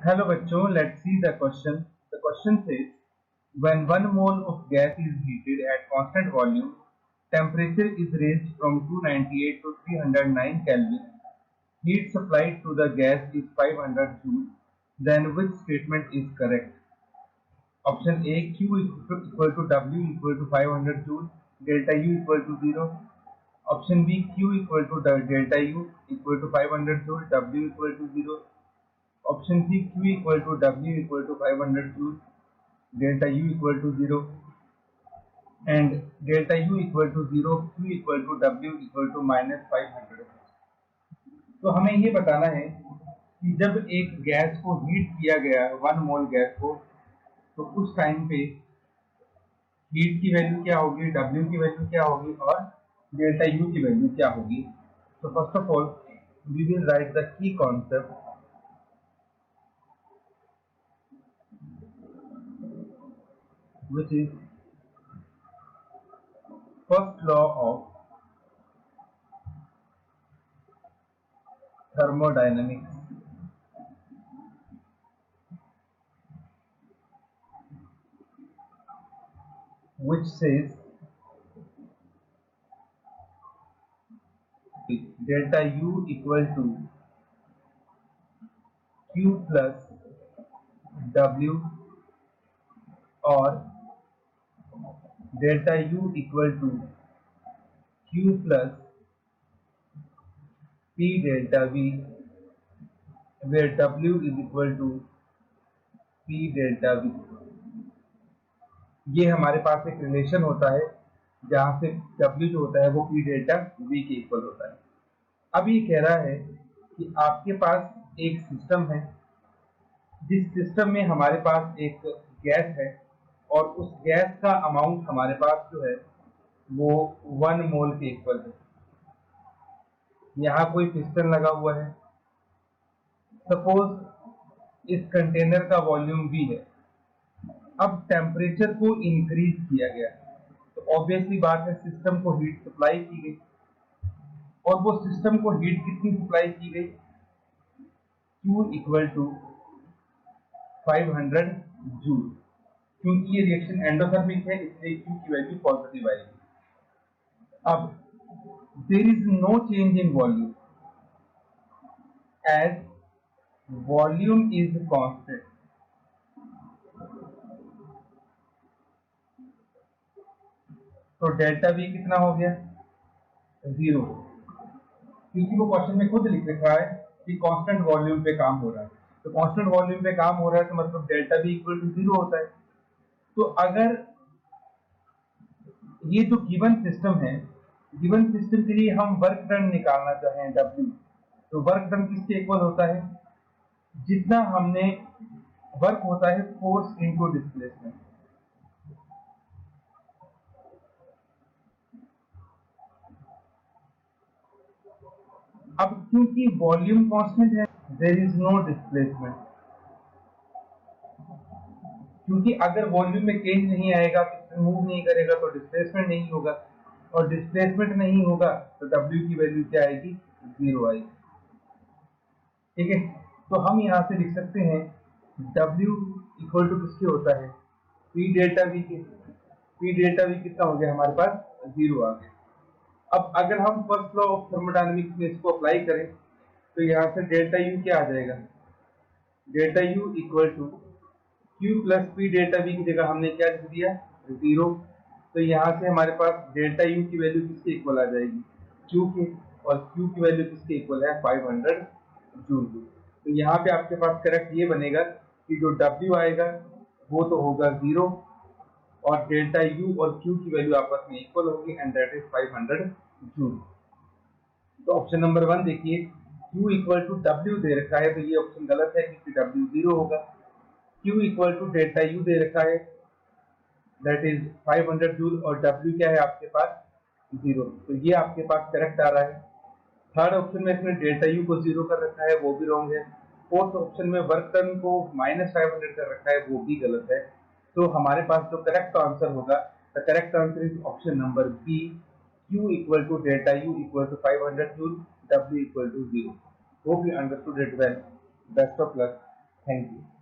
Hello बच्चों, let's see the question. The question says, when 1 mole of gas is heated at constant volume, temperature is raised from 298 to 309 Kelvin. Heat supplied to the gas is 500 joule. Then which statement is correct? Option A, Q equal to W equal to 500 joule, delta U equal to 0. Option B, Q equal to delta U equal to 500 joule, W equal to 0. Option C, Q equal to W equal to 500 joule, delta U equal to 0, and delta U equal to 0, Q equal to W equal to minus 500. तो हमें ये बताना है कि जब एक gas को heat किया गया 1 मोल गैस को, तो उस टाइम पे हीट की वैल्यू क्या होगी, W की वैल्यू क्या होगी और डेल्टा U की वैल्यू क्या होगी. तो first of all we will write the key concept which is first law of thermodynamics, which says delta U equal to Q plus W or delta U equal to Q plus P delta V, where W is equal to P delta V. ये हमारे पास एक relation होता है जहां से W जो होता है वो P डेल्टा V के इक्वल होता है. अब ये कह रहा है कि आपके पास एक सिस्टम है, जिस सिस्टम में हमारे पास एक गैस है और उस गैस का अमाउंट हमारे पास जो है वो 1 मोल के इक्वल है. यहाँ कोई पिस्टन लगा हुआ है. सपोज इस कंटेनर का वॉल्यूम V है. अब टेम्परेचर को इंक्रीज किया गया, तो ऑब्वियसली बात है सिस्टम को हीट सप्लाई की गई, और वो सिस्टम को हीट कितनी सप्लाई की गई, Q इक्वल टू 500 जूल. क्योंकि ये रिएक्शन एंडोथर्मिक है इसलिए Q की वैल्यू पॉजिटिव आएगी. अब there is no change in volume as volume is constant. तो डेल्टा V कितना हो गया, 0, क्योंकि वो क्वेश्चन में खुद लिख रखा है कि कांस्टेंट वॉल्यूम पे काम हो रहा है. तो कांस्टेंट वॉल्यूम पे काम हो रहा है तो मतलब डेल्टा V इक्वल टू 0 होता है. तो अगर ये जो गिवन सिस्टम है, गिवन सिस्टम के लिए हम वर्क डन निकालना चाहें W, तो वर्क डन किसके इक्वल होता है, जितना हमने वर्क होता है फोर्स इनटू डिस्प्लेसमेंट. अब क्योंकि वॉल्यूम कांस्टेंट है, देयर इज नो डिस्प्लेसमेंट. क्योंकि अगर वॉल्यूम में चेंज नहीं आएगा, पिस्टन मूव नहीं करेगा, तो डिस्प्लेसमेंट नहीं होगा, और डिस्प्लेसमेंट नहीं होगा तो W की वैल्यू क्या आएगी, 0 आएगी. ठीक है, तो हम यहाँ से लिख सकते हैं W इक्वल टू किसके होता है, P डेल्टा V के. P डेल्टा V कितना हो गया हमारे पास, 0 आ गया. अब अगर हम फर्स्ट लॉ ऑफ थर्मोडायनामिक्स में इसको अप्लाई करें तो यहाँ से डेल्टा U क्या आ जाएगा, delta U equal to Q plus P delta V की जगह हमने क्या लिख दिया, 0. तो यहाँ से हमारे पास डेल्टा U की वैल्यू किसके इक्वल आ जाएगी, Q के, और Q की वैल्यू किसके इक्वल है, 500 जूल. तो यहाँ पे आपके पास करेक्ट ये बनेगा कि जो W आएगा वो तो होगा 0, और डेल्टा U और Q की वैल्यू आपस में इक्वल होगी, एंड दैट इज 500 जूल. तो ऑप्शन नंबर 1 देखिए, Q इक्वल टू W दे रखा है तो ये ऑप्शन गलत है क्योंकि W 0 होगा. Q equal to delta U दे रखा है, दैट इज 500 जूल, और W क्या है आपके पास, 0. तो ये आपके पास करेक्ट आ रहा है. थर्ड ऑप्शन में इसने डेल्टा U को 0 कर रखा है, वो भी रॉन्ग है. फोर्थ ऑप्शन में वर्क डन को -500 कर रखा है, वो भी गलत है. तो हमारे पास जो करेक्ट आंसर होगा, the correct answer is option number B, Q equal to delta U equal to 500 joule, W equal to 0. Hope you understood it well. Best of luck. Thank you.